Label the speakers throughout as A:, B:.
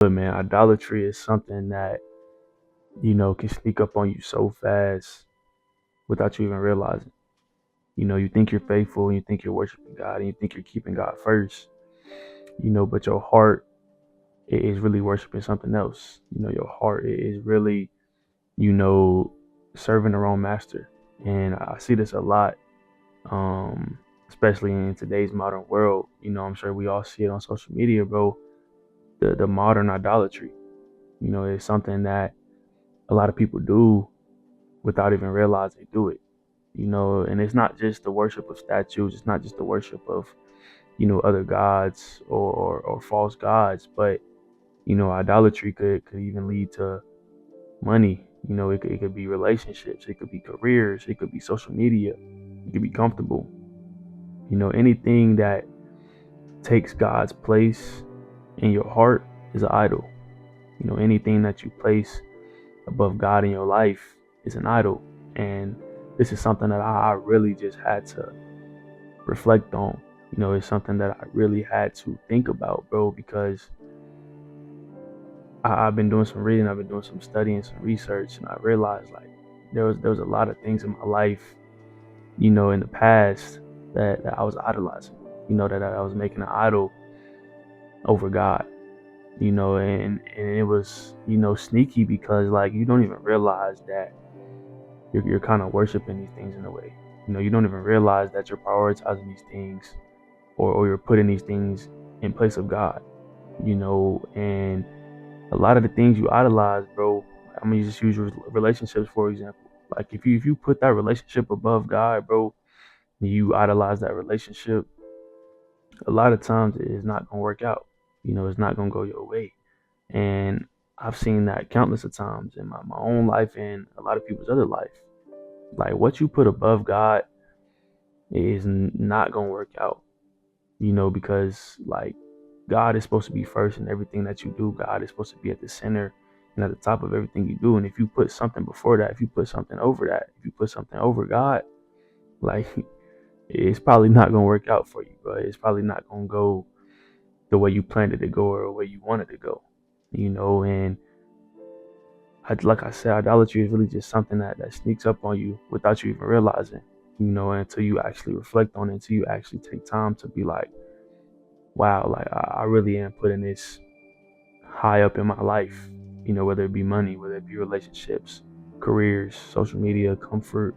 A: But man, idolatry is something that, can sneak up on you so fast without you even realizing. You think you're faithful and you think you're worshiping God and you think you're keeping God first, but your heart is really worshiping something else. Your heart is really, you know, serving the wrong master. And I see this a lot, um, especially in today's modern world. I'm sure we all see it on social media, bro. The modern idolatry, is something that a lot of people do without even realizing they do it. And it's not just the worship of statues, it's not just the worship of, other gods or false gods, but idolatry could even lead to money. It could be relationships, it could be careers, it could be social media, it could be comfortable. Anything that takes God's place in your heart is an idol. Anything that you place above God in your life is an idol. And this is something that I really just had to reflect on. It's something that I really had to think about, bro, because I've been doing some reading, I've been doing some studying, some research, and I realized like there was a lot of things in my life, in the past that I was idolizing, that I was making an idol over God, and it was, sneaky because like you don't even realize that you're kind of worshiping these things in a way. You don't even realize that you're prioritizing these things or you're putting these things in place of God, and a lot of the things you idolize, bro. I'm gonna just use relationships for example. Like if you put that relationship above God, bro, and you idolize that relationship, a lot of times it's not gonna work out. It's not gonna go your way. And I've seen that countless of times in my own life and a lot of people's other life. Like what you put above God is not gonna work out. Because like God is supposed to be first in everything that you do. God is supposed to be at the center and at the top of everything you do. And if you put something before that, if you put something over that, if you put something over God, like it's probably not gonna work out for you, bro. It's probably not gonna go the way you planned it to go or the way you wanted to go. And like I said, idolatry is really just something that sneaks up on you without you even realizing. Until you actually reflect on it, until you actually take time to be like, wow, like I really am putting this high up in my life, whether it be money, whether it be relationships, careers, social media, comfort,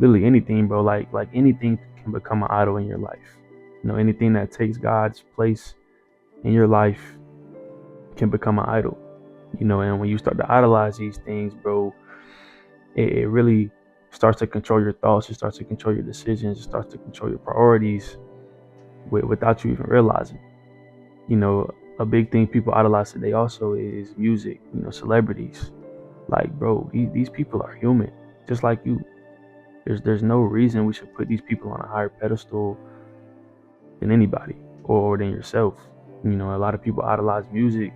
A: literally anything, bro. Like anything can become an idol in your life. Anything that takes God's place in your life can become an idol. And when you start to idolize these things, bro, it really starts to control your thoughts, it starts to control your decisions, it starts to control your priorities without you even realizing. You know, a big thing people idolize today also is music, celebrities. Like, bro, these people are human, just like you. There's no reason we should put these people on a higher pedestal than anybody or than yourself. A lot of people idolize music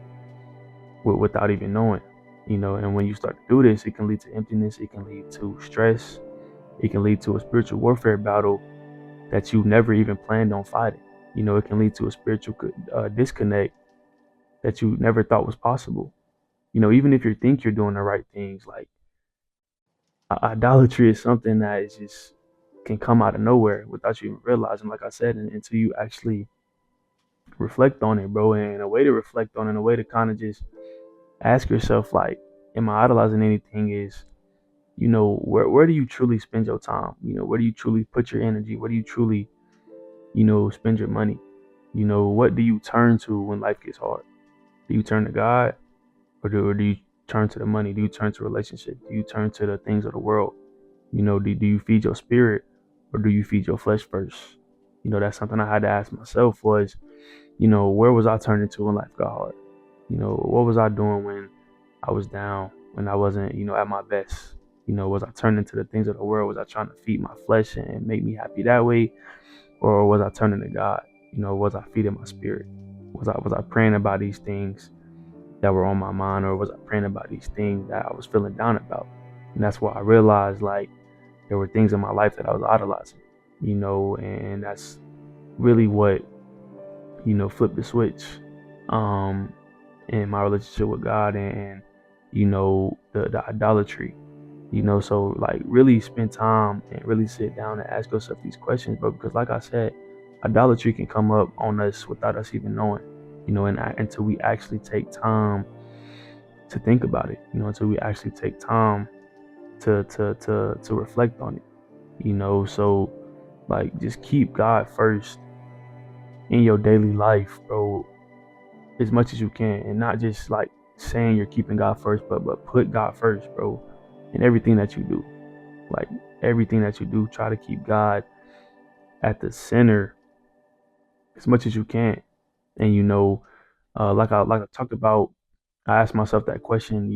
A: without even knowing. And when you start to do this, it can lead to emptiness, it can lead to stress, it can lead to a spiritual warfare battle that you never even planned on fighting. It can lead to a spiritual disconnect that you never thought was possible. Even if you think you're doing the right things, like idolatry is something that is just can come out of nowhere without you even realizing. Like I said, until you actually reflect on it, bro. And a way to reflect on it, a way to kind of just ask yourself, like, am I idolizing anything? Is where do you truly spend your time? Where do you truly put your energy? Where do you truly spend your money? What do you turn to when life gets hard? Do you turn to God, or do you turn to the money? Do you turn to relationships? Do you turn to the things of the world? Do you feed your spirit, or do you feed your flesh first? That's something I had to ask myself was, where was I turning to when life got hard? What was I doing when I was down, when I wasn't, at my best? Was I turning to the things of the world? Was I trying to feed my flesh and make me happy that way? Or was I turning to God? Was I feeding my spirit? Was I praying about these things that were on my mind, or was I praying about these things that I was feeling down about? And that's why I realized like there were things in my life that I was idolizing, and that's really what, flipped the switch. Um, and my relationship with God, and the idolatry. So like really spend time and really sit down and ask yourself these questions, bro. Because like I said, idolatry can come up on us without us even knowing. And until we actually take time to think about it. Until we actually take time to reflect on it. So like just keep God first in your daily life, bro, as much as you can, and not just like saying you're keeping God first, but put God first, bro, in everything that you do. Like everything that you do, try to keep God at the center as much as you can. And like I talked about, I asked myself that question.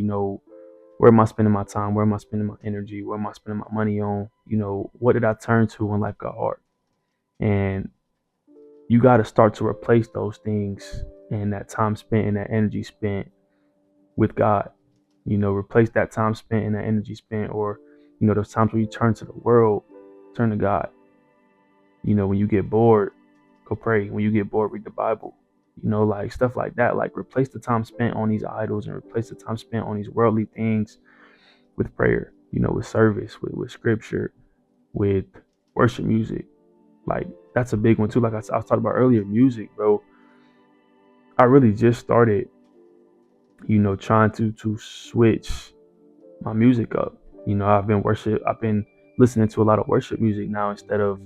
A: Where am I spending my time? Where am I spending my energy? Where am I spending my money on? What did I turn to when life got hard? And you got to start to replace those things and that time spent and that energy spent with God. Replace that time spent and that energy spent, or those times when you turn to the world, turn to God. When you get bored, go pray. When you get bored, read the Bible. Like stuff like that. Like replace the time spent on these idols and replace the time spent on these worldly things with prayer. With service, with scripture, with worship music. Like that's a big one too. Like I was talking about earlier, music, bro. I really just started, trying to switch my music up. I've been listening to a lot of worship music now instead of,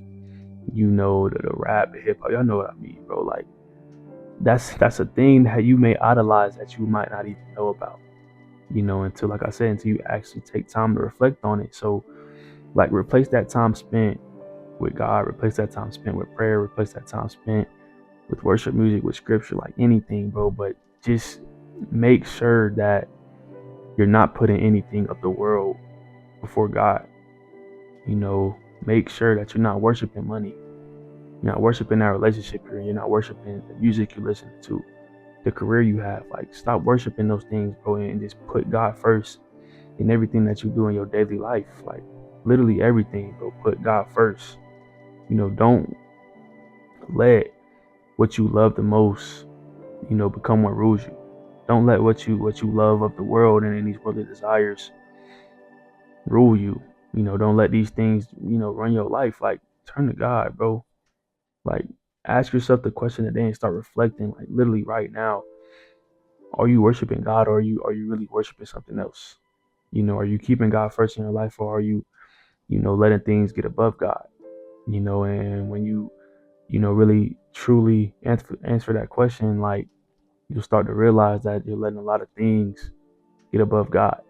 A: the rap, the hip hop. Y'all know what I mean, bro. Like that's a thing that you may idolize that you might not even know about. Until like I said, until you actually take time to reflect on it. So like replace that time spent with God, replace that time spent with prayer, replace that time spent with worship music, with scripture, like anything, bro. But just make sure that you're not putting anything of the world before God. Make sure that you're not worshiping money. You're not worshiping that relationship you're not worshiping the music you listen to, the career you have. Like stop worshiping those things, bro, and just put God first in everything that you do in your daily life. Like literally everything, bro. Put God first. Don't let what you love the most, become what rules you. Don't let what you love of the world and these worldly desires rule you. Don't let these things, run your life. Like turn to God, bro. Like ask yourself the question today and start reflecting, like literally right now. Are you worshiping God, or are you really worshiping something else? Are you keeping God first in your life, or are you, letting things get above God? And when you, really truly answer that question, like you'll start to realize that you're letting a lot of things get above God.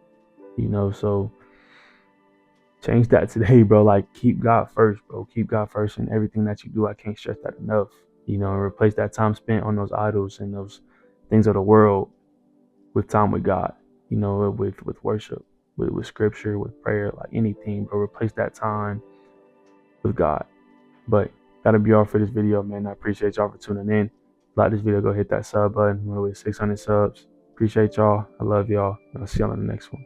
A: So change that today, bro. Like keep God first, bro. Keep God first in everything that you do. I can't stress that enough. And replace that time spent on those idols and those things of the world with time with God. With worship, with scripture, with prayer, like anything, bro. Replace that time with God. But that'll be all for this video, man. I appreciate y'all for tuning in. Like this video, go hit that sub button. We're with 600 subs. Appreciate y'all. I love y'all. I'll see y'all on the next one.